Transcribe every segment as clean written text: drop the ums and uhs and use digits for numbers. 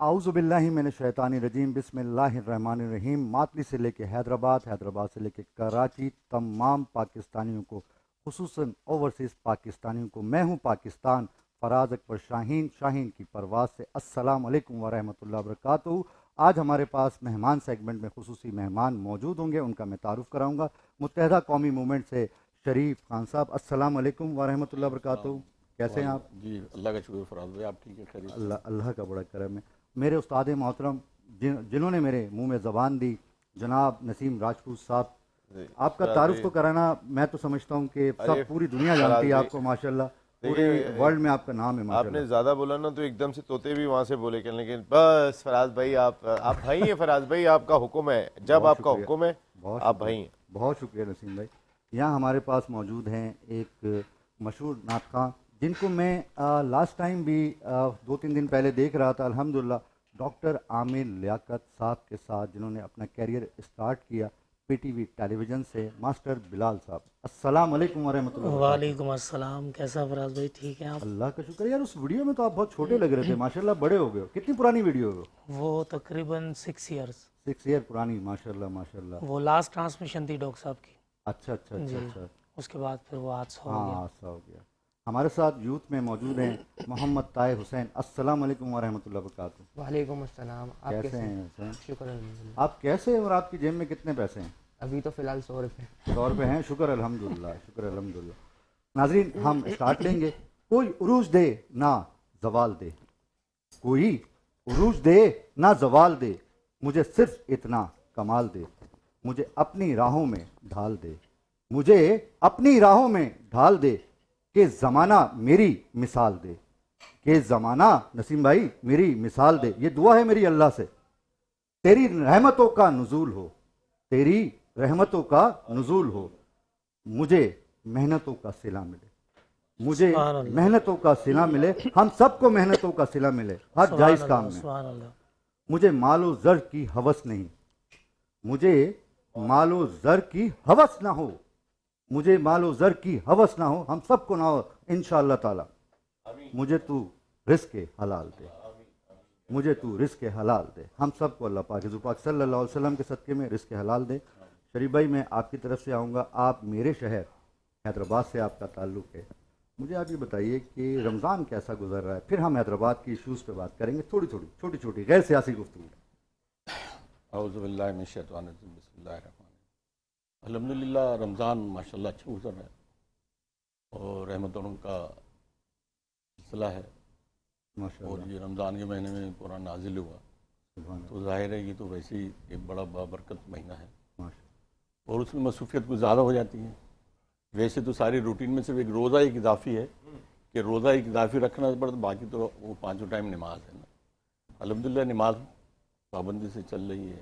आऊज़ु बिल्लाहि मिनश शैतानिर रजीम बिस्मिल्लाहिर रहमानिर रहीम। मातली से लेके हैदराबाद, हैदराबाद से लेके कराची, तमाम पाकिस्तानियों को, खुसूसन ओवरसीज़ पाकिस्तानियों को, मैं हूँ पाकिस्तान फराज अकबर शाहीन, शाहीन की परवाज़ से अस्सलाम वालेकुम व रहमतुल्लाहि व बरकातुहू। आज हमारे पास मेहमान सेगमेंट में खुसूसी मेहमान मौजूद होंगे, उनका मैं तारुफ कराऊंगा। मुत्तहदा कौमी मूवमेंट से शरीफ खान साहब, अस्सलाम वालेकुम व रहमतुल्लाहि व बरकातुहू। कैसे हैं आप? जी अल्लाह का शुक्र फराज भाई, आप ठीक है? खैरियत से? अल्लाह का बड़ा करम है। मेरे उस्ताद मोहतरम जिन्होंने मेरे मुंह में ज़बान दी, जनाब नसीम राजपूत साहब, आपका तारुफ तो कराना, मैं तो समझता हूँ कि सब पूरी दुनिया जानती है आपको माशाल्लाह, पूरे वर्ल्ड में आपका नाम है माशाल्लाह। आपने ज़्यादा बोला ना तो एकदम से तोते भी वहाँ से बोले कि लेकिन बस फराज भाई आप भाई हैं। फराज भाई आपका हुक्म है, जब आपका हुक्म है आप भाई हैं। बहुत शुक्रिया नसीम भाई। यहाँ हमारे पास मौजूद हैं एक मशहूर नाटख़्वां जिनको मैं लास्ट टाइम भी 2-3 दिन पहले देख रहा था। अल्हम्दुलिल्लाह डॉक्टर आमिर लियाकत साहब के साथ जिन्होंने अपना कैरियर स्टार्ट किया पीटीवी टेलीविज़न से, मास्टर बिलाल साहब, अस्सलाम वालेकुम व रहमतुल्लाह। वालेकुम अस्सलाम। कैसा फराज भाई, ठीक है आप? अल्लाह का शुक्र। यार उस वीडियो में तो आप बहुत छोटे लग रहे थे, माशाल्लाह बड़े हो गए हो। कितनी पुरानी वीडियो है वो? तकरीबन 6 ईयर्स। 6 ईयर पुरानी, माशाल्लाह माशाल्लाह। वो लास्ट ट्रांसमिशन थी डॉक्टर साहब की। अच्छा अच्छा अच्छा जी। अच्छा। उसके बाद फिर वो हादसा हो हाँ गया। हादसा हो गया। हमारे साथ यूथ में मौजूद हैं मोहम्मद ताए हुसैन, अस्सलाम वालेकुम व रहमतुल्लाहि व बरकातुहू। वालेकुम अस्सलाम। आप कैसे हैं हुसैन? शुक्र अल्हम्दुलिल्लाह। आप कैसे हैं और आपकी जेब में कितने पैसे हैं? अभी तो फ़िलहाल 100 रुपये। 100 रुपये हैं, शुक्र अल्हम्दुलिल्लाह, शुक्र अल्हम्दुलिल्लाह। नाज़रीन हम स्टार्ट लेंगे। कोई उरूज दे ना जवाल दे, कोई उरूज दे ना जवाल दे, मुझे सिर्फ इतना कमाल दे, मुझे अपनी राहों में ढाल दे, मुझे अपनी राहों में ढाल दे, कि ज़माना मेरी मिसाल दे, कि ज़माना नसीम भाई मेरी मिसाल दे। ये दुआ है मेरी अल्लाह से, तेरी रहमतों का नुज़ूल हो, तेरी रहमतों का नुज़ूल हो, मुझे मेहनतों का सिला मिले, मुझे मेहनतों का सिला मिले, हम सबको मेहनतों का सिला मिले हर जायज़ काम में। मुझे मालो ज़र की हवस नहीं, मुझे मालो ज़र की हवस ना हो, मुझे मालो ज़र की हवस ना हो, हम सबको ना हो इंशाअल्लाह ताला। मुझे तू रिज़्क़ हलाल दे, मुझे तू रिज़्क़ हलाल दे, हम सबको अल्लाह पाक पाक सल्लल्लाहु अलैहि वसल्लम के सदक़े में रिज़्क़ हलाल दे। शरीफ भाई मैं आपकी तरफ से आऊँगा, आप मेरे शहर हैदराबाद से आपका ताल्लुक़ है, मुझे आप ये बताइए कि रमज़ान कैसा गुजर रहा है, फिर हम हैदराबाद की इशूज़ पे बात करेंगे, थोड़ी थोड़ी छोटी छोटी गैर सियासी गुफ्तगू। औज़ु बिल्लाहि मिनश शैतानिर रजीम, बिस्मिल्लाहिर रहमानिर रहीम। अल्हम्दुलिल्लाह रमज़ान माशाल्लाह अच्छा गुजर रहा है और रहमतों का सिलसिला है। और ये रमज़ान के महीने में पूरा नाजिल हुआ तो ज़ाहिर है ये तो वैसे ही एक बड़ा बाबरकत महीना है और उसमें मसरूफियत कुछ ज़्यादा हो जाती है। वैसे तो सारी रूटीन में सिर्फ एक रोज़ा एक इजाफ़ी है कि रोज़ा एक इजाफ़ी रखना पड़ता, बाकी तो वो 5 टाइम नमाज है ना। अल्हम्दुलिल्लाह नमाज पाबंदी से चल रही है,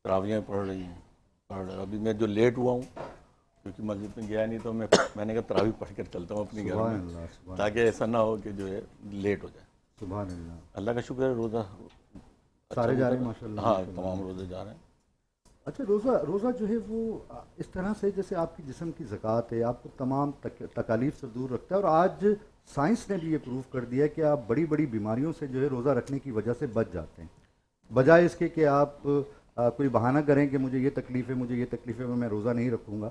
तरावियाँ पढ़ रही हैं। और अभी मैं जो लेट हुआ हूँ क्योंकि मस्जिद में गया नहीं तो मैंने कहा तरावी पढ़ कर चलता हूँ अपनी घर में, ताकि ऐसा ना हो कि जो है लेट हो जाए। सुभान अल्लाह। अल्लाह का शुक्र है रोज़ा सारे जा रहे हैं माशाल्लाह। हाँ तमाम रोज़े जा रहे हैं। अच्छा, रोज़ा जो है वो इस तरह से जैसे आपकी जिस्म की ज़कात है, आपको तमाम तकालीफ से दूर रखता है। और आज साइंस ने भी ये प्रूव कर दिया कि आप बड़ी बड़ी बीमारियों से जो है रोज़ा रखने की वजह से बच जाते हैं, बजाय इसके कि आप कोई बहाना करें कि मुझे ये तकलीफ़ है, मुझे ये तकलीफ़ है, मैं रोज़ा नहीं रखूँगा।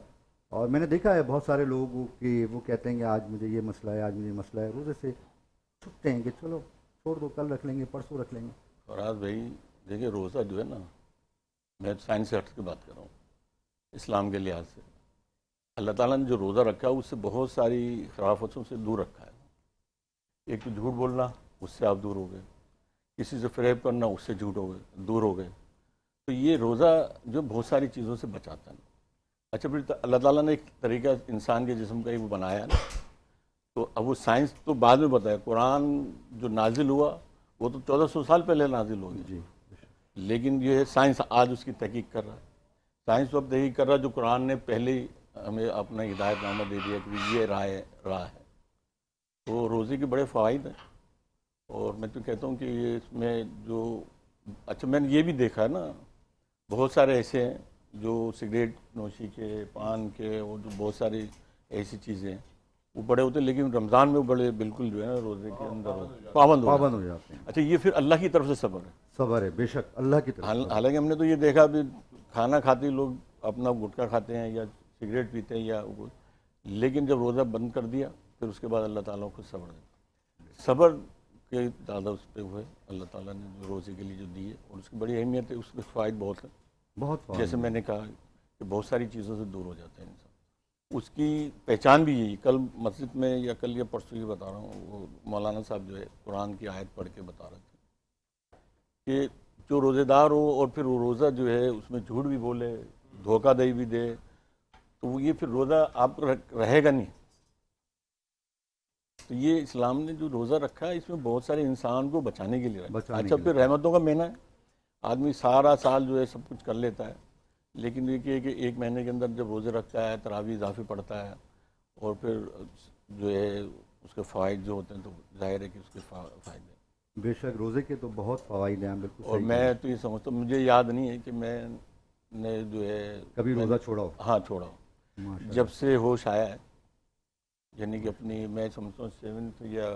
और मैंने देखा है बहुत सारे लोग कि वो कहते हैं कि आज मुझे ये मसला है, आज मुझे ये मसला है, रोज़े से छुपते हैं कि चलो छोड़ दो, कल रख लेंगे, परसों रख लेंगे। फराज भाई देखिए रोज़ा जो है ना, मैं साइंस से हट के बात कर रहा हूँ, इस्लाम के लिहाज से अल्लाह ताला ने जो रोज़ा रखा है उससे बहुत सारी खराफतों से दूर रखा है। एक तो झूठ बोलना, उससे आप दूर हो गए, किसी से फ़रेब करना, उससे झूठ हो गए, दूर हो गए। तो ये रोज़ा जो बहुत सारी चीज़ों से बचाता है। अच्छा फिर अल्लाह ताला ने एक तरीका इंसान के जिस्म का ही वो बनाया है ना, तो अब वो साइंस तो बाद में बताया। कुरान जो नाजिल हुआ वो तो 1400 साल पहले नाजिल हो गया जी, लेकिन ये है साइंस आज उसकी तहकीक कर रहा है। साइंस तो अब तहकीक कर रहा है जो कुरान ने पहले ही हमें अपना हिदायतनामा दे दिया कि ये राह है। तो रोज़े के बड़े फ़वाइद हैं और मैं तो कहता हूँ कि ये इसमें जो अच्छा मैंने ये भी देखा है ना, बहुत सारे ऐसे हैं जो सिगरेट नोशी के, पान के, और जो बहुत सारी ऐसी चीज़ें وہ بڑے ہوتے ہیں، لیکن رمضان میں وہ بڑے بالکل جو ہے نا روزے کے اندر پابند پابند ہو جاتے ہیں. اچھا یہ پھر اللہ کی طرف سے صبر ہے. صبر ہے بے شک اللہ کی طرف. حالانکہ ہم نے تو یہ دیکھا بھی کھانا کھاتے لوگ اپنا گٹکا کھاتے ہیں یا سگریٹ پیتے ہیں یا لیکن جب روزہ بند کر دیا پھر اس کے بعد اللہ تعالیٰ کو صبر دیتا. صبر کے زیادہ اس پہ ہوئے اللہ تعالیٰ نے جو روزے کے لیے جو دی ہے، اور اس کی بڑی اہمیت ہے، اس کے فوائد بہت ہیں. بہت جیسے میں نے کہا کہ بہت ساری چیزوں سے دور ہو جاتے ہیں انسان. اس کی پہچان بھی یہی، کل مسجد میں یا کل یا پرسوں ہی بتا رہا ہوں، وہ مولانا صاحب جو ہے قرآن کی آیت پڑھ کے بتا رہے تھے کہ جو روزے دار ہو اور پھر وہ روزہ جو ہے اس میں جھوٹ بھی بولے، دھوکہ دہی بھی دے، تو یہ پھر روزہ آپ رہے گا نہیں. تو یہ اسلام نے جو روزہ رکھا ہے اس میں بہت سارے انسان کو بچانے کے لیے رکھا. اچھا پھر رحمتوں کا مہینہ ہے، آدمی سارا سال جو ہے سب کچھ کر لیتا ہے، لیکن یہ کہ ایک مہینے کے اندر جب روزے رکھتا ہے، تراویح اضافی پڑھتا ہے، اور پھر جو ہے اس کے فوائد جو ہوتے ہیں تو ظاہر ہے کہ اس کے فائدے ہیں. بے شک روزے کے تو بہت فوائد ہیں بالکل. اور میں تو یہ سمجھتا ہوں، مجھے یاد نہیں ہے کہ میں نے جو ہے کبھی روزہ چھوڑا ہو. ہاں چھوڑا ہوں. جب سے ہوش آیا ہے، یعنی کہ اپنی میں سمجھتا ہوں 7th یا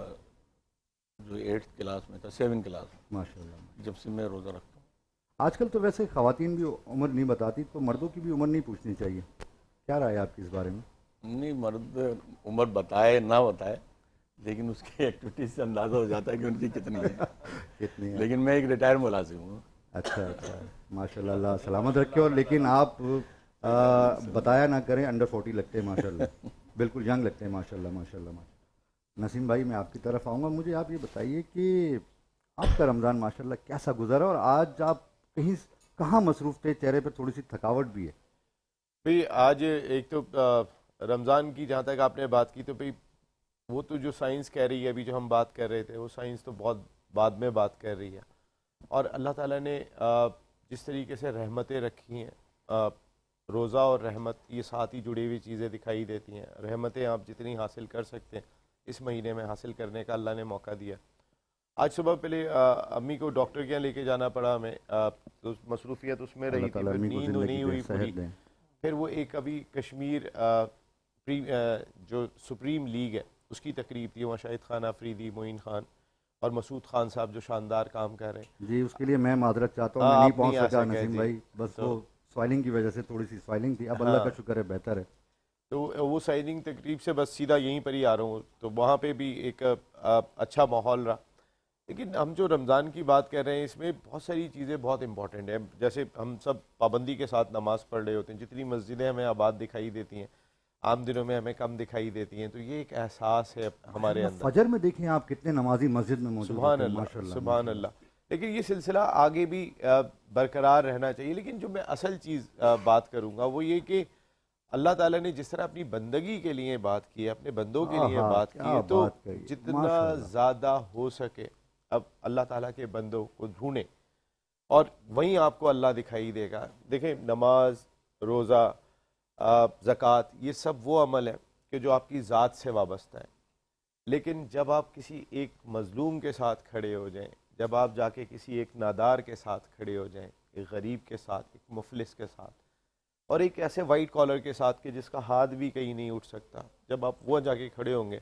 جو 8th کلاس میں تھا، 7th کلاس میں ماشاء اللہ جب سے میں روزہ رکھتا ہوں. آج کل تو ویسے خواتین بھی عمر نہیں بتاتی، تو مردوں کی بھی عمر نہیں پوچھنی چاہیے. کیا رائے آپ کی اس بارے میں؟ نہیں، مرد عمر بتائے نہ بتائے لیکن اس کی ایکٹیویٹیز سے اندازہ ہو جاتا ہے کہ ان کی کتنی ہے. کتنی ہے. لیکن میں ایک ریٹائر ملازم ہوں. اچھا اچھا ماشاء اللہ، اللہ سلامت رکھے. اور لیکن آپ بتایا نہ کریں، انڈر 40 لگتے ہیں ماشاء اللہ، بالکل ینگ لگتے ہیں ماشاء اللہ ماشاء اللہ. نسیم بھائی میں آپ کی طرف آؤں گا. مجھے آپ یہ بتائیے کہ آپ کا رمضان ماشاء اللہ کیسا گزرا، اور آج آپ کہیں کہاں مصروف تھے؟ چہرے پہ تھوڑی سی تھکاوٹ بھی ہے. بھئی آج ایک تو رمضان کی جہاں تک آپ نے بات کی، تو بھئی وہ تو جو سائنس کہہ رہی ہے، ابھی جو ہم بات کر رہے تھے، وہ سائنس تو بہت بعد میں بات کر رہی ہے. اور اللہ تعالیٰ نے جس طریقے سے رحمتیں رکھی ہیں، روزہ اور رحمت یہ ساتھ ہی جڑی ہوئی چیزیں دکھائی دیتی ہیں. رحمتیں آپ جتنی حاصل کر سکتے ہیں اس مہینے میں حاصل کرنے کا اللہ نے موقع دیا. آج صبح پہلے امی کو ڈاکٹر کے یہاں لے کے جانا پڑا ہمیں، تو مصروفیت اس میں رہی تھی، پھر نیند نہیں ہوئی پوری. پھر وہ ایک ابھی کشمیر جو سپریم لیگ ہے اس کی تقریب تھی، وہاں شاہد خان آفریدی، معین خان اور مسعود خان صاحب جو شاندار کام کر رہے ہیں. جی اس کے لیے میں معذرت چاہتا ہوں، میں نہیں پہنچ سکا نسیم بھائی، بس وہ سوائلنگ کی وجہ سے تھوڑی سی سوائلنگ تھی. اب اللہ کا شکر ہے بہتر ہے. تو وہ سائننگ تقریب سے بس سیدھا یہیں پر ہی آ رہا ہوں، تو وہاں پہ بھی ایک اچھا ماحول رہا. لیکن ہم جو رمضان کی بات کر رہے ہیں اس میں بہت ساری چیزیں بہت امپورٹنٹ ہیں. جیسے ہم سب پابندی کے ساتھ نماز پڑھ رہے ہوتے ہیں، جتنی مسجدیں ہمیں آباد دکھائی دیتی ہیں عام دنوں میں ہمیں کم دکھائی دیتی ہیں، تو یہ ایک احساس ہے ہمارے اندر. فجر میں دیکھیں آپ کتنے نمازی مسجد میں موجود سبحان ہیں اللہ ماشاء اللہ سبحان اللہ. لیکن یہ سلسلہ آگے بھی برقرار رہنا چاہیے. لیکن جو میں اصل چیز بات کروں گا وہ یہ کہ اللہ تعالیٰ نے جس طرح اپنی بندگی کے لیے بات کی ہے، اپنے بندوں کے لیے بات کی ہے، تو جتنا زیادہ ہو سکے اب اللہ تعالیٰ کے بندوں کو ڈھونڈیں اور وہیں آپ کو اللہ دکھائی دے گا. دیکھیں نماز، روزہ، زکوٰۃ، یہ سب وہ عمل ہے کہ جو آپ کی ذات سے وابستہ ہے. لیکن جب آپ کسی ایک مظلوم کے ساتھ کھڑے ہو جائیں، جب آپ جا کے کسی ایک نادار کے ساتھ کھڑے ہو جائیں، ایک غریب کے ساتھ، ایک مفلس کے ساتھ، اور ایک ایسے وائٹ کالر کے ساتھ کہ جس کا ہاتھ بھی کہیں نہیں اٹھ سکتا، جب آپ وہ جا کے کھڑے ہوں گے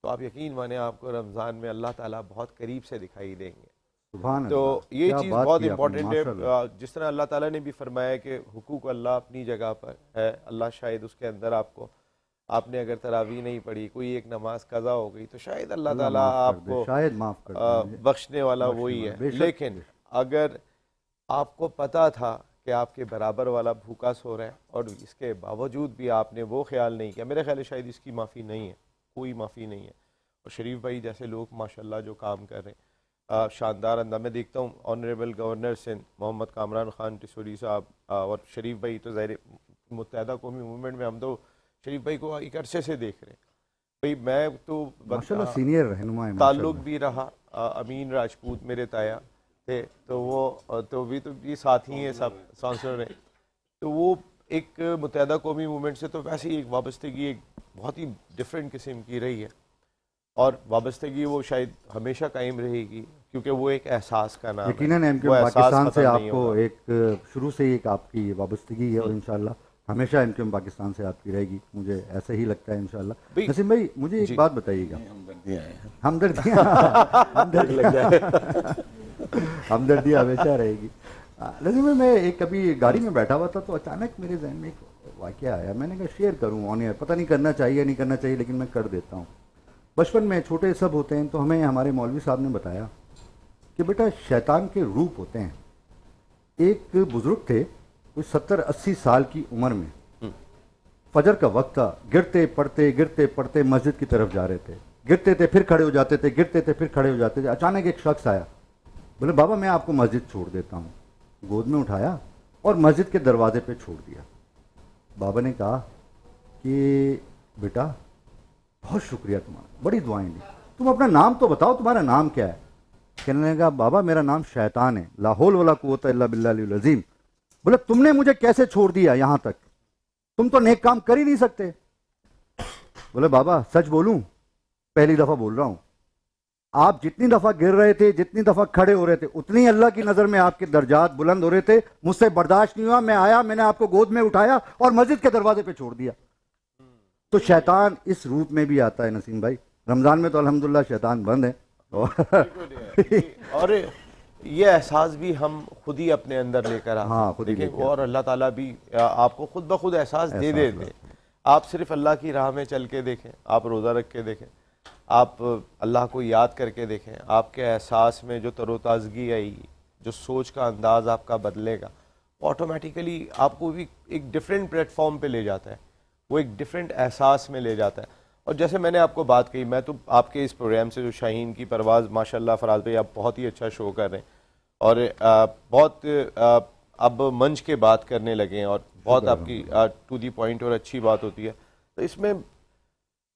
تو آپ یقین مانیں آپ کو رمضان میں اللہ تعالیٰ بہت قریب سے دکھائی دیں گے. تو یہ چیز بہت امپورٹنٹ ہے. جس طرح اللہ تعالیٰ نے بھی فرمایا کہ حقوق اللہ اپنی جگہ پر ہے، اللہ شاید اس کے اندر آپ نے اگر تراویح نہیں پڑھی، کوئی ایک نماز قضا ہو گئی، تو شاید اللہ تعالیٰ آپ کو بخشنے والا وہی ہے. لیکن اگر آپ کو پتہ تھا کہ آپ کے برابر والا بھوکا سو رہا ہے اور اس کے باوجود بھی آپ نے وہ خیال نہیں کیا، میرے خیال ہے شاید اس کی معافی نہیں ہے، کوئی معافی نہیں ہے. اور شریف بھائی جیسے لوگ ماشاءاللہ جو کام کر رہے ہیں شاندار انداز میں دیکھتا ہوں. آنریبل گورنر سندھ محمد کامران خان ٹسوری صاحب اور شریف بھائی تو ظاہر متحدہ قومی موومنٹ میں ہم تو شریف بھائی کو ایک عرصے سے دیکھ رہے ہیں. بھائی میں تو سینئر رہنما ہیں، تعلق بھی رہا. امین راجپوت میرے تایا تھے، تو وہ تو بھی ساتھی ہیں، سب سانسر رہے. تو وہ ایک متحدہ قومی موومنٹ سے تو ویسے ہی ایک وابستگی ایک بہت ہی ڈفرینٹ قسم کی رہی ہے، اور وابستگی وہ شاید ہمیشہ قائم رہے گی کیونکہ وہ ایک احساس کا نام ہے. یقیناً پاکستان سے آپ کو ایک شروع سے ایک آپ کی وابستگی ہے، اور انشاءاللہ हमेशा इनकम पाकिस्तान से आपकी रहेगी, मुझे ऐसा ही लगता है इंशाल्लाह। भाई- नसीम भाई मुझे एक बात बताइएगा, हमदर्दियाँ हैं हमदर्दी हमेशा रहेगी। नसीम भाई, मैं एक कभी गाड़ी में बैठा हुआ था तो अचानक मेरे जहन में एक वाक़या आया, मैंने कहा शेयर करूँ ऑन एयर, पता नहीं करना चाहिए नहीं करना चाहिए, लेकिन मैं कर देता हूँ। बचपन में छोटे सब होते हैं तो हमें हमारे मौलवी साहब ने बताया कि बेटा शैतान के रूप होते हैं। एक बुजुर्ग थे, कोई 70-80 साल की उम्र में, फजर का वक्त था, गिरते पड़ते मस्जिद की तरफ जा रहे थे, गिरते थे फिर खड़े हो जाते थे, गिरते थे फिर खड़े हो जाते थे। अचानक एक शख्स आया, बोले बाबा मैं आपको मस्जिद छोड़ देता हूँ। गोद में उठाया और मस्जिद के दरवाजे पे छोड़ दिया। बाबा ने कहा कि बेटा बहुत शुक्रिया तुम्हारा, बड़ी दुआएं दी, तुम अपना नाम तो बताओ, तुम्हारा नाम क्या है? कहने लगा बाबा मेरा नाम शैतान है, ला हौल वला कुव्वता इल्ला बिल्लाहिल अज़ीम। बोले तुमने मुझे कैसे छोड़ दिया यहाँ तक, तुम तो नेक काम कर ही नहीं सकते। बोले बाबा सच बोलूं, पहली दफा बोल रहा हूं, आप जितनी दफा गिर रहे थे, जितनी दफा खड़े हो रहे थे, उतनी अल्लाह की नजर में आपके दर्जात बुलंद हो रहे थे। मुझसे बर्दाश्त नहीं हुआ, मैं आया, मैंने आपको गोद में उठाया और मस्जिद के दरवाजे पे छोड़ दिया। तो शैतान इस रूप में भी आता है नसीम भाई। रमजान में तो अल्हम्दुलिल्लाह शैतान बंद है और ये एहसास भी हम खुद ही अपने अंदर लेकर आते हाँ, हैं। खुद ही देखिए, लेके और अल्लाह ताला भी आपको खुद ब खुद एहसास दे देते हैं। आप सिर्फ अल्लाह की राह में चल के देखें, आप रोज़ा रख के देखें, आप अल्लाह को याद करके देखें, आपके एहसास में जो तरोताज़गी आएगी, जो सोच का अंदाज़ आपका बदलेगा, ऑटोमेटिकली आपको भी एक डिफरेंट प्लेटफॉर्म पे ले जाता है, वो एक डिफरेंट एहसास में ले जाता है। और जैसे मैंने आपको बात कही, मैं तो आपके इस प्रोग्राम से जो शाहीन की परवाज़, माशाल्लाह फराज भाई आप बहुत ही अच्छा शो कर रहे हैं और बहुत अब मंच के बात करने लगे हैं और बहुत आपकी टू दी पॉइंट और अच्छी बात होती है। तो इसमें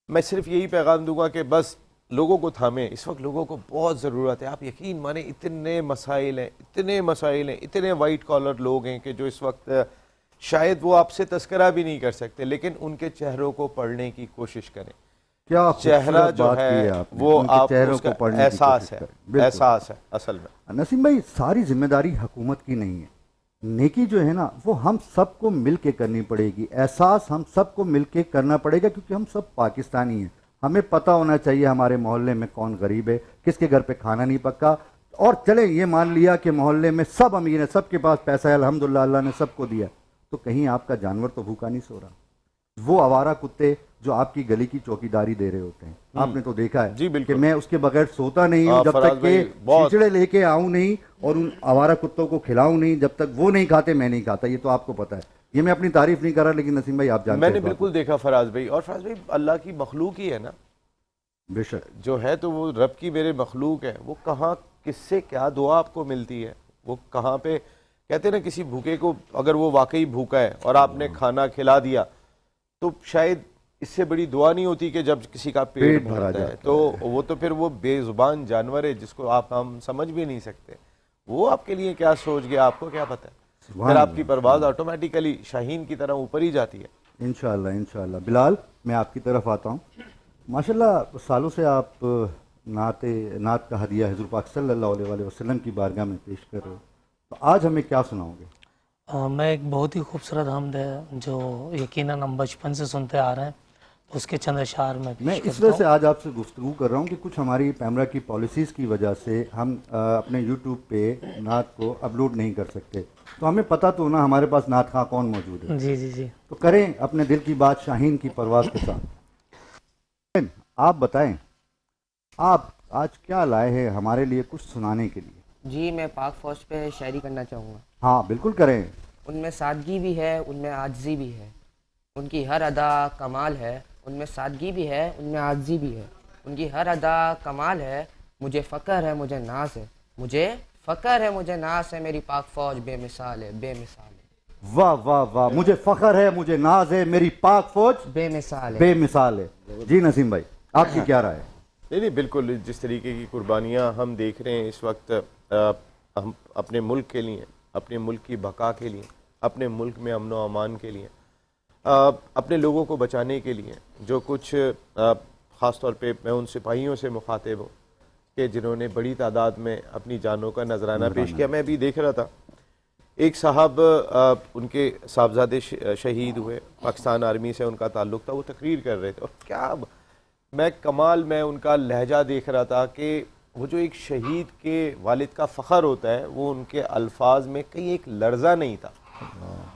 मैं सिर्फ यही पैगाम दूंगा कि बस लोगों को थामे, इस वक्त लोगों को बहुत ज़रूरत है। आप यकीन माने इतने मसाइल हैं, इतने वाइट कॉलर लोग हैं कि जो इस वक्त शायद वो आपसे तस्करा भी नहीं कर सकते, लेकिन उनके चेहरों को पढ़ने की कोशिश करें। क्या चेहरा खूबसूरत जो बात की है आपने, वो उनके आप चेहरों उसका को पढ़ने की एहसास कोशिश है, करें। बिल्कुल। एहसास है असल में। नसीम भाई सारी जिम्मेदारी हुकूमत की नहीं है, नेकी जो है ना वो हम सबको मिल के करनी पड़ेगी, एहसास हम सबको मिल के करना पड़ेगा, क्योंकि हम सब पाकिस्तानी हैं। हमें पता होना चाहिए हमारे मोहल्ले में कौन गरीब है, किसके घर पे खाना नहीं पक्का। और चले ये मान लिया कि मोहल्ले में सब अमीर हैं, सबके पास पैसा है, अल्हम्दुलिल्लाह अल्लाह ने सबको दिया, तो कहीं आपका जानवर तो भूखा नहीं सो रहा। वो आवारा कुत्ते जो आपकी गली की चौकीदारी दे रहे होते हैं, आपने तो देखा है जी, बिल्कुल। कि मैं उसके बगैर सोता नहीं हूँ जब फराज तक भाई, के बहुत- खिचड़े लेके आऊं नहीं और उन आवारा कुत्तों को खिलाऊं नहीं, जब तक वो नहीं खाते मैं नहीं खाता। ये तो आपको पता है, ये मैं अपनी तारीफ नहीं कर रहा, लेकिन नसीम भाई आप जानते मैंने हैं बात। बिल्कुल देखा फराज भाई, और फराज भाई अल्लाह की मखलूक ही है ना, बेशक जो है तो वो रब की मेरे मखलूक है। वो कहाँ किससे क्या दुआ आपको मिलती है, वो कहाँ पे कहते हैं ना, किसी भूखे को अगर वो वाकई भूखा है और आपने खाना खिला दिया तो शायद इससे बड़ी दुआ नहीं होती कि जब किसी का पेट भरा भरता है। जाता तो वो तो फिर वो बेजुबान जानवर है जिसको आप हम समझ भी नहीं सकते, वो आपके लिए क्या सोच गया आपको क्या पता है। फिर आपकी परवाज़ ऑटोमेटिकली शाहीन की तरह ऊपर ही जाती है। इंशाल्लाह इंशाल्लाह। बिलाल मैं आपकी तरफ आता हूँ। माशाल्लाह सालों से आप नात का हदिया हुज़ूर पाक सल्लल्लाहु अलैहि वसल्लम की बारगाह में पेश कर रहे हो, तो आज हमें क्या सुनाओगे? मैं एक बहुत ही खूबसूरत हमद है जो यकीनन हम बचपन से सुनते आ रहे हैं, उसके चंद अशार में मैं पेश इस करता वजह से हूँ। आज आपसे गुफ्तगू कर रहा हूँ कि कुछ हमारी पैमरा की पॉलिसीज़ की वजह से हम अपने यूट्यूब पे नात को अपलोड नहीं कर सकते, तो हमें पता तो ना हमारे पास नात खां कौन मौजूद है, जी जी जी। तो करें अपने दिल की बात शाहीन की परवाज़ के साथ। आप बताएं, आप आज क्या लाए हैं हमारे लिए कुछ सुनाने के लिए? जी मैं पाक फौज पे शायरी करना चाहूँगा। हाँ बिल्कुल करें। उनमें सादगी भी है, उनमें आजिज़ी भी है, उनकी हर अदा कमाल है। उनमें सादगी भी है, उनमें आजिज़ी भी है, उनकी हर अदा कमाल है। मुझे फ़क्र है, मुझे नाज है, मुझे फ़क्र है, मुझे नाज है, मेरी पाक फौज बेमिसाल है, बेमिसाल है। वाह वाह वाह, मुझे फ़ख्र है, मुझे नाज है, मेरी पाक फौज बेमिसाल है। बेमिसाल है। जी नसीम भाई आपकी क्या राय है? नहीं बिल्कुल, जिस तरीके की कुर्बानियाँ हम देख रहे हैं इस वक्त, हम अपने मुल्क के लिए, अपने मुल्क की बका के लिए, अपने मुल्क में अमन व अमान के लिए, अपने लोगों को बचाने के लिए, जो कुछ ख़ास तौर पे मैं उन सिपाहियों से मुखातिब हूँ कि जिन्होंने बड़ी तादाद में अपनी जानों का नजराना पेश किया। मैं अभी देख रहा था ایک صاحب ان کے صاحبزادے شہید ہوئے، پاکستان آرمی سے ان کا تعلق تھا، وہ تقریر کر رہے تھے، اور کیا میں ان کا لہجہ دیکھ رہا تھا کہ وہ جو ایک شہید کے والد کا فخر ہوتا ہے وہ ان کے الفاظ میں کہیں ایک لرزہ نہیں تھا،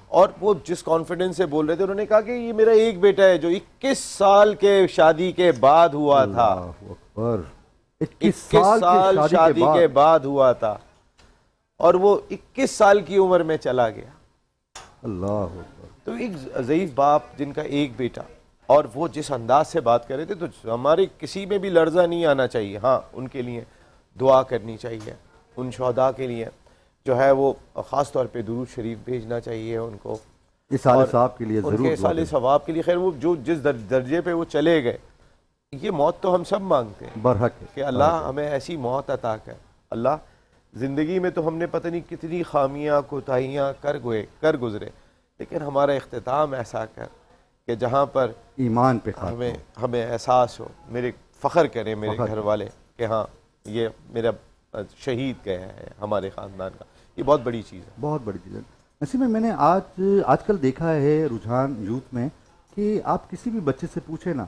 اور وہ جس کانفیڈنس سے بول رہے تھے، انہوں نے کہا کہ یہ میرا ایک بیٹا ہے جو 21 سال کے شادی کے بعد ہوا تھا، 21 سال شادی کے بعد ہوا تھا، اور وہ 21 سال کی عمر میں چلا گیا۔ اللہ اکبر۔ تو ایک ضعیف باپ جن کا ایک بیٹا، اور وہ جس انداز سے بات کر رہے تھے، تو ہمارے کسی میں بھی لرزہ نہیں آنا چاہیے۔ ہاں، ان کے لیے دعا کرنی چاہیے، ان شہداء کے لیے جو ہے وہ خاص طور پہ درود شریف بھیجنا چاہیے ان کو، اصالہ ثواب کے لیے ضرور ان کے اصالہ ثواب کے لیے۔ خیر، وہ جو جس درجے پہ وہ چلے گئے، یہ موت تو ہم سب مانگتے ہیں برحق ہے کہ اللہ ہمیں ایسی موت عطا کر۔ اللہ، زندگی میں تو ہم نے پتہ نہیں کتنی خامیاں کوتاہیاں کر گزرے، لیکن ہمارا اختتام ایسا کر کہ جہاں پر ایمان پہ خاتمہ ہمیں احساس ہو، میرے فخر کریں میرے گھر والے کہ ہاں یہ میرا شہید گیا ہے ہمارے خاندان کا۔ یہ بہت بڑی چیز ہے، بہت بڑی چیز ہے۔ نسیم، میں نے آج کل دیکھا ہے رجحان یوتھ میں کہ آپ کسی بھی بچے سے پوچھیں نا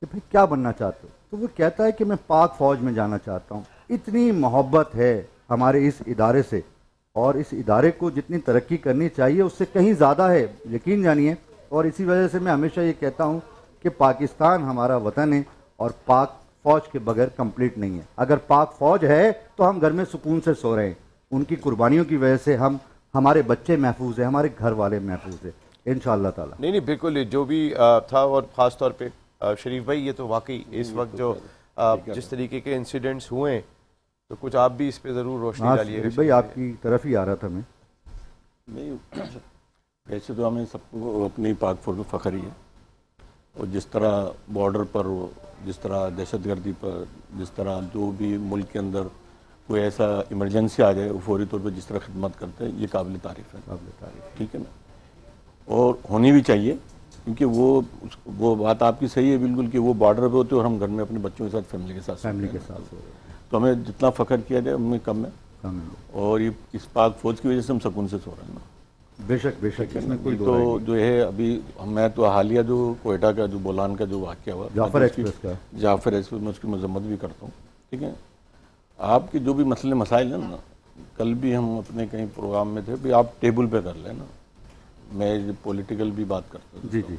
کہ بھائی کیا بننا چاہتے ہو، تو وہ کہتا ہے کہ میں پاک فوج میں جانا چاہتا ہوں۔ اتنی محبت ہے ہمارے اس ادارے سے، اور اس ادارے کو جتنی ترقی کرنی چاہیے اس سے کہیں زیادہ ہے، یقین جانیے۔ اور اسی وجہ سے میں ہمیشہ یہ کہتا ہوں کہ پاکستان ہمارا وطن ہے، اور پاک فوج کے بغیر کمپلیٹ نہیں ہے۔ اگر پاک فوج ہے تو ہم گھر میں سکون سے سو رہے ہیں، ان کی قربانیوں کی وجہ سے ہمارے بچے محفوظ ہیں، ہمارے گھر والے محفوظ ہیں انشاءاللہ تعالی۔ نہیں بالکل، یہ جو بھی تھا، اور خاص طور پہ شریف بھائی، یہ تو واقعی اس وقت جو جس طریقے کے انسیڈنٹس ہوئے، تو کچھ آپ بھی اس پہ ضرور روشنی ڈالیے گا۔ بھائی آپ کی طرف ہی آ رہا تھا میں۔ نہیں، ویسے تو ہمیں سب کو اپنی پاک فوج میں فخر ہی ہے، اور جس طرح بارڈر پر جس طرح دہشت گردی پر، جس طرح جو بھی ملک کے اندر کوئی ایسا ایمرجنسی آ جائے، وہ فوری طور پہ جس طرح خدمت کرتے ہیں، یہ قابل تعریف ہے، ٹھیک ہے نا، اور ہونی بھی چاہیے، کیونکہ وہ بات آپ کی صحیح ہے بالکل کہ وہ بارڈر پہ ہوتے ہیں اور ہم گھر میں اپنے بچوں کے ساتھ فیملی کے ساتھ سو رہے تو ہمیں جتنا فخر کیا جائے ان میں کم ہے، اور یہ اس پاک فوج کی وجہ سے ہم سکون سے سو رہے ہیں نا۔ بے شک بے شک، اس میں کوئی تو جو ہے ابھی میں تو حالیہ جو کوئٹہ کا جو بولان کا جو واقعہ ہوا، جعفر ایکسپریس کا، جعفر ایکسپریس میں اس کی مذمت بھی کرتا ہوں، ٹھیک ہے۔ آپ کے جو بھی مسائل ہیں نا، کل بھی ہم اپنے کہیں پروگرام میں تھے، بھی آپ ٹیبل پہ کر لیں نا، میں پولیٹیکل بھی بات کرتا ہوں، جی جی،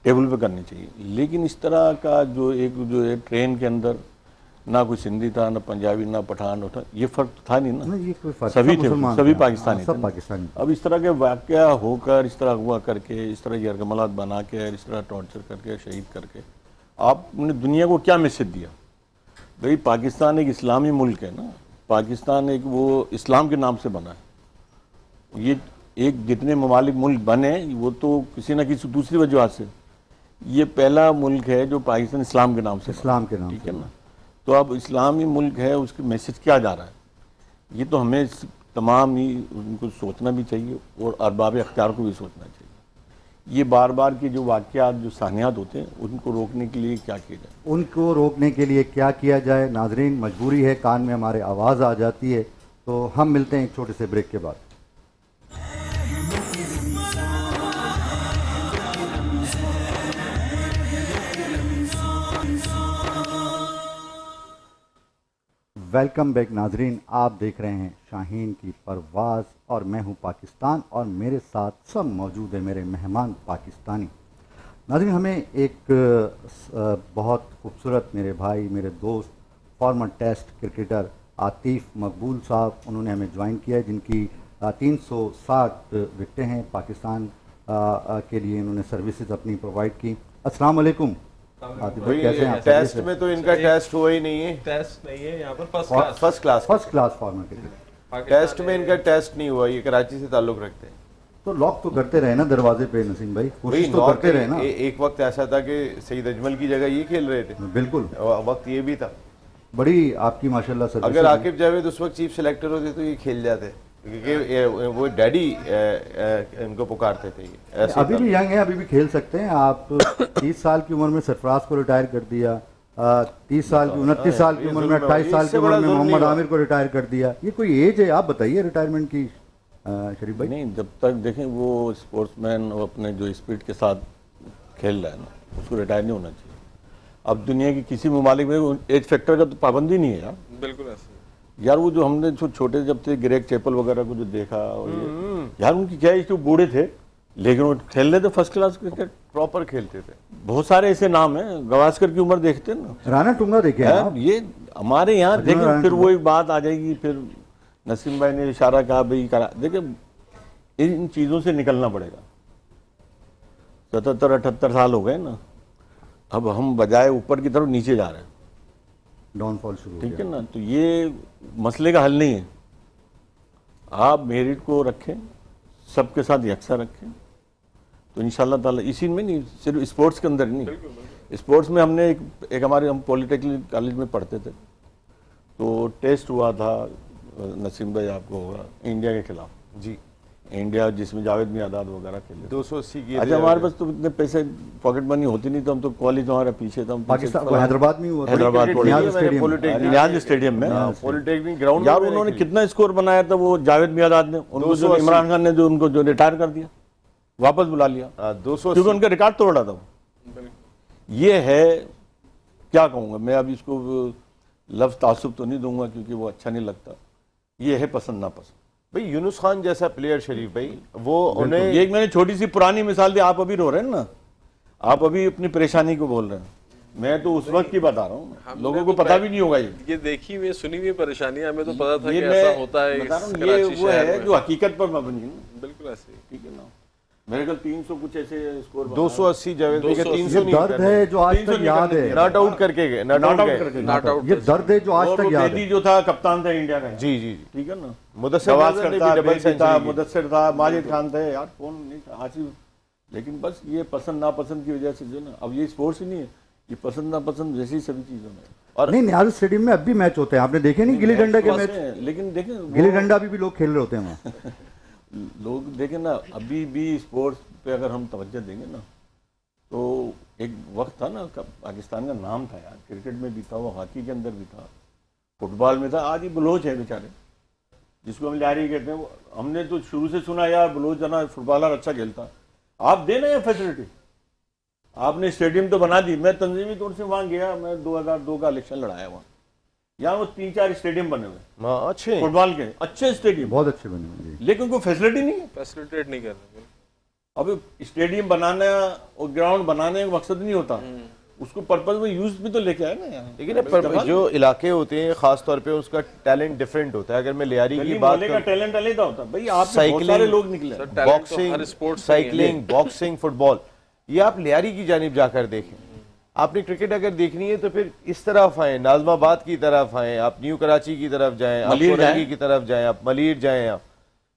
ٹیبل پہ کرنی چاہیے، لیکن اس طرح کا جو ہے ٹرین کے اندر نہ کوئی سندھی تھا، نہ پنجابی، نہ پٹھان تھا، یہ فرق تھا نہیں نا، یہ کوئی فرق، سبھی تھے، سبھی پاکستانی سب تھے۔ پاکستانی۔ اب اس طرح کے واقعہ ہو کر، اس طرح ہوا کر کے، اس طرح یرغمالات بنا کے، اس طرح ٹارچر کر کے، شہید کر کے، آپ نے دنیا کو کیا میسج دیا؟ بھئی پاکستان ایک اسلامی ملک ہے نا، پاکستان ایک وہ اسلام کے نام سے بنا ہے۔ یہ ایک جتنے ممالک ملک بنے وہ تو کسی نہ کسی دوسری وجوہات سے، یہ پہلا ملک ہے جو پاکستان اسلام کے نام سے بنا، اسلام کے نام ٹھیک ہے نا۔ تو اب اسلامی ملک ہے، اس کے میسج کیا جا رہا ہے، یہ تو ہمیں تمام ہی ان کو سوچنا بھی چاہیے، اور ارباب اختیار کو بھی سوچنا چاہیے۔ یہ بار بار کے جو واقعات، جو سانحات ہوتے ہیں، ان کو روکنے کے لیے کیا کیا جائے؟ ان کو روکنے کے لیے کیا کیا جائے؟ ناظرین، مجبوری ہے، کان میں ہمارے آواز آ جاتی ہے، تو ہم ملتے ہیں ایک چھوٹے سے بریک کے بعد۔ ویلکم بیک ناظرین، آپ دیکھ رہے ہیں شاہین کی پرواز، اور میں ہوں پاکستان، اور میرے ساتھ سب موجود ہیں میرے مہمان پاکستانی۔ ناظرین، ہمیں ایک بہت خوبصورت میرے بھائی، میرے دوست، فارمر ٹیسٹ کرکٹر عاطف مقبول صاحب، انہوں نے ہمیں جوائن کیا ہے، جن کی 360 وکٹیں ہیں پاکستان کے لیے، انہوں نے سروسز اپنی پرووائڈ کی۔ السلام علیکم عاطف بھائی، کیسے ہیں آپ؟ ٹیسٹ میں تو ان کا ٹیسٹ ہوا ہی نہیں ہے، ٹیسٹ نہیں ہے یہاں پر، first class former cricketer. Test میں ان کا ٹیسٹ نہیں ہوا، یہ کراچی سے تعلق رکھتے ہیں۔ تو لاک تو کرتے رہے نا دروازے پہ نسیم بھائی، کوشش تو کرتے رہے نا۔ ایک وقت ایسا تھا کہ سعید اجمل کی جگہ یہ کھیل رہے تھے، بالکل، وقت یہ بھی تھا۔ بڑی آپ کی ماشاءاللہ سروس۔ اگر عاقب جاوید اس وقت چیف سلیکٹر ہوتے تو یہ کھیل جاتے، کیونکہ وہ ڈیڈی ان کو پکارتے تھے۔ ابھی بھی ینگ ہیں، ابھی بھی کھیل سکتے ہیں آپ۔ 30 سال کی عمر میں سرفراز کو ریٹائر کر دیا، 30 سال کی 29 سال کی عمر میں 28 سال کی عمر میں محمد عامر کو ریٹائر کر دیا۔ یہ کوئی ایج ہے؟ آپ بتائیے ریٹائرمنٹ کی शरीफ भाई? नहीं, जब तक देखें वो स्पोर्ट्स मैन अपने जो स्पिरिट के साथ खेल रहा है ना, उसको रिटायर नहीं होना चाहिए। अब दुनिया की किसी ममालिक में एज फैक्टर का तो पाबंदी नहीं है यार। बिल्कुल ऐसे यार वो जो हमने छोटे जब थे ग्रेग चैपल वगैरह को जो देखा, और ये यार उनकी क्या है कि वो बूढ़े थे लेकिन वो खेल रहे थे फर्स्ट क्लास क्रिकेट, प्रॉपर खेलते थे। बहुत सारे ऐसे नाम हैं। गावस्कर की उम्र देखते हैं ना, राणा टूंगा देखे हैं यार आप? ये हमारे यहाँ अर्जुन देखें, राणा फिर टूंगा। वो एक बात आ जाएगी, फिर नसीम भाई ने इशारा कहा भाई करा, देखिए इन चीज़ों से निकलना पड़ेगा। 77-78 साल हो गए ना, अब हम बजाय ऊपर की तरफ नीचे जा रहे हैं, डाउनफॉल शुरू हो ठीक गया। है ना। तो ये मसले का हल नहीं है। आप मेरिट को रखें, सबके साथ यकसा रखें, तो इंशाल्लाह ताला इसी में नहीं, सिर्फ स्पोर्ट्स के अंदर नहीं, स्पोर्ट्स में हमने एक हमारे हम पॉलिटेक्निक कॉलेज में पढ़ते थे, तो टेस्ट हुआ था, नसीम भाई आपको होगा, इंडिया के खिलाफ जी, इंडिया जिसमें जावेद मियादाद वगैरह खेले। 280 की अच्छा हमारे पास तो इतने पैसे पॉकेट मनी होती नहीं, तो हम तो कॉलेज हमारा पीछे था, हम पीछे पाकिस्तान वो हैदराबाद में ही हुआ था। हैदराबाद नियाज़ पॉलिटेक्निक स्टेडियम। नियाज़ स्टेडियम में। पॉलिटेक्निक ग्राउंड यार उन्होंने कितना स्कोर बनाया था वो जावेद मियादाद ने, उनको जो 280 इमरान खान ने जो उनको जो रिटायर कर दिया, वापस बुला लिया, 280 क्योंकि उनका रिकॉर्ड तोड़ा था वो। ये है, क्या कहूँगा मैं, अब इसको लफ्ज़ तासुब तो नहीं दूंगा क्योंकि वो अच्छा नहीं लगता, ये है पसंद नापसंद। भाई यूनुस खान जैसा प्लेयर शरीफ भाई, वो उन्हें ये एक मैंने छोटी सी पुरानी मिसाल दी, आप अभी रो रहे हैं ना, आप अभी अपनी परेशानी को बोल रहे हैं, मैं तो उस वक्त की बता रहा हूँ, लोगों को पता भी नहीं होगा ये देखी हुई सुनी हुई परेशानी, हमें तो पता था ये कि मैं ऐसा होता है बता रहा हूँ, इस ये कराची वो शहर है में। जो हकीकत पर मबनी है ना, बिल्कुल ऐसे ही। ठीक है ना। मेरे ख्याल 300 कुछ ऐसे स्कोर 280 जावेद भाई के 300 ये नहीं दर्द है जो आज 300 तक याद है। नॉट आउट करके गए, नॉट आउट गए। नॉट आउट ये दर्द है जो आज तक याद है। जो था कप्तान था इंडिया का, जी जी जी, ठीक है ना, मुदस्सिर गावस्कर नजर ने था, भी डबल बेदी था, सेंचुरी की। मुदस्सिर था, माजिद खान थे, यार कौन नहीं था, आसिफ। लेकिन बस ये पसंद नापसंद की वजह से जो ना, अब ये स्पोर्ट्स ही नहीं है, ये पसंद नापसंद जैसी सभी चीजों में। और नहीं, नियाज़ स्टेडियम में अब भी मैच होते हैं, आपने देखे नहीं गिल्ली डंडा के मैच? लेकिन देखें गिल्ली डंडा अभी भी लोग खेल रहे होते हैं वहाँ। लोग देखें ना, अभी भी स्पोर्ट्स पे अगर हम तवज्जो देंगे ना, तो एक वक्त था ना, पाकिस्तान का नाम था यार, क्रिकेट में भी था, वो हॉकी के अंदर भी था, फुटबॉल में था। आज ये बलोच है बेचारे, जिसको हम लियारी कहते हैं, वो हमने तो शुरू से सुना यार बलोच जना फुटबॉलर अच्छा खेलता। आप देना ये फैसिलिटी, आपने स्टेडियम तो बना दी, मैं तंजीमी तौर से वहाँ गया, मैं 2002 का इलेक्शन लड़ाया वहाँ, यहाँ वो 3-4 स्टेडियम बने हुए हाँ अच्छे हैं। फुटबॉल के, अच्छे स्टेडियम, बहुत अच्छे बने हुए जी। लेकिन कोई फैसिलिटी नहीं है। फैसिलिटेट नहीं कर रहे। अब स्टेडियम बनाना और ग्राउंड बनाने का मकसद नहीं होता, उसको पर्पज में यूज भी तो लेके आए ना यार। लेकिन ये जो इलाके होते हैं खास तौर पे उसका टैलेंट डिफरेंट होता है। अगर मैं लियारी की बात का करूं, टैलेंट अलग होता है भाई, आप बहुत साइकिलिंग, सारे लोग निकले। सर, talent तो बॉक्सिंग, हर स्पोर्ट्स में ही है। साइकिलिंग, बॉक्सिंग, फुटबॉल, ये आप लियारी की जानिब जाकर देखें। आपने क्रिकेट अगर देखनी है तो फिर इस तरफ आए, नाजमाबाद की तरफ आए, आप न्यू कराची की तरफ जाएं, आप मलीर कोरंगी जाएं। की तरफ जाएं, आप मलीर जाएं। आप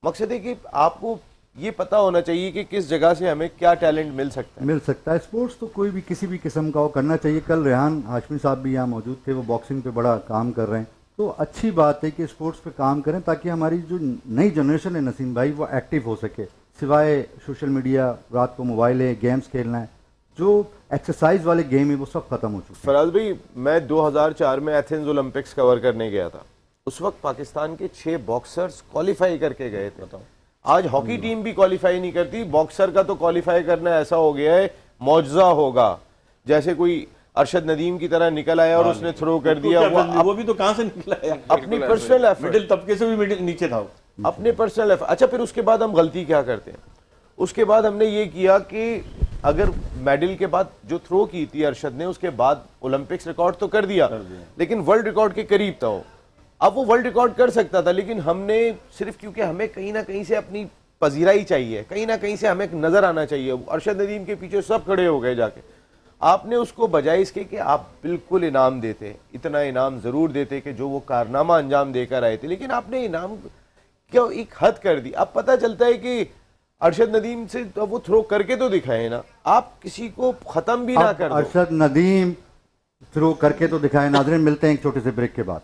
मकसद है कि आपको ये पता होना चाहिए कि किस जगह से हमें क्या टैलेंट मिल सकता है। मिल सकता है। स्पोर्ट्स तो कोई भी किसी भी किस्म का वो करना चाहिए। कल रेहान हाशमी साहब भी यहाँ मौजूद थे, वो बॉक्सिंग पे बड़ा काम कर रहे हैं, तो अच्छी बात है कि स्पोर्ट्स पे काम करें ताकि हमारी जो नई जनरेशन है नसीम भाई, वो एक्टिव हो सके। सिवाय सोशल मीडिया, रात को मोबाइल है, गेम्स खेलना है, जो एक्सरसाइज वाले गेम है वो सब खत्म हो चुके हैं। फराज भाई, मैं 2004 में एथेंस ओलंपिक्स कवर करने गया था। उस वक्त पाकिस्तान के 6 बॉक्सर्स क्वालिफाई करके गए थे। आज हॉकी टीम भी क्वालिफाई नहीं करती, बॉक्सर का तो क्वालिफाई करना ऐसा हो गया है मौजज़ा होगा। जैसे कोई अरशद नदीम की तरह निकल आया और उसने थ्रो कर दिया। वो भी तो कहाँ से निकला है, अपनी पर्सनल एफर्ट, मिडिल तबके से भी मिडिल नीचे था वो। अपने पर्सनल एफर्ट। अच्छा, फिर उसके बाद हम गलती क्या करते हैं? उसके बाद हमने ये किया कि अगर मेडल के बाद जो थ्रो की थी अरशद ने, उसके बाद ओलंपिक्स रिकॉर्ड तो कर दिया, लेकिन वर्ल्ड रिकॉर्ड के करीब था वो। अब वो वर्ल्ड रिकॉर्ड कर सकता था, लेकिन हमने सिर्फ क्योंकि हमें कहीं ना कहीं से अपनी पजीराई चाहिए, कहीं ना कहीं से हमें नजर आना चाहिए। अरशद नदीम के पीछे सब खड़े हो गए जाके। आपने उसको बजाय इसके कि आप बिल्कुल इनाम देते, इतना इनाम जरूर देते कि जो वो कारनामा अंजाम देकर आए थे, लेकिन आपने इनाम क्यों एक हद कर दी। अब पता चलता है कि अरशद नदीम से तो वो थ्रो करके तो दिखाए ना, आप किसी को खत्म भी ना अब कर दो। अरशद नदीम थ्रो करके तो दिखाए। नाज़रीन, मिलते हैं एक छोटे से ब्रेक के बाद।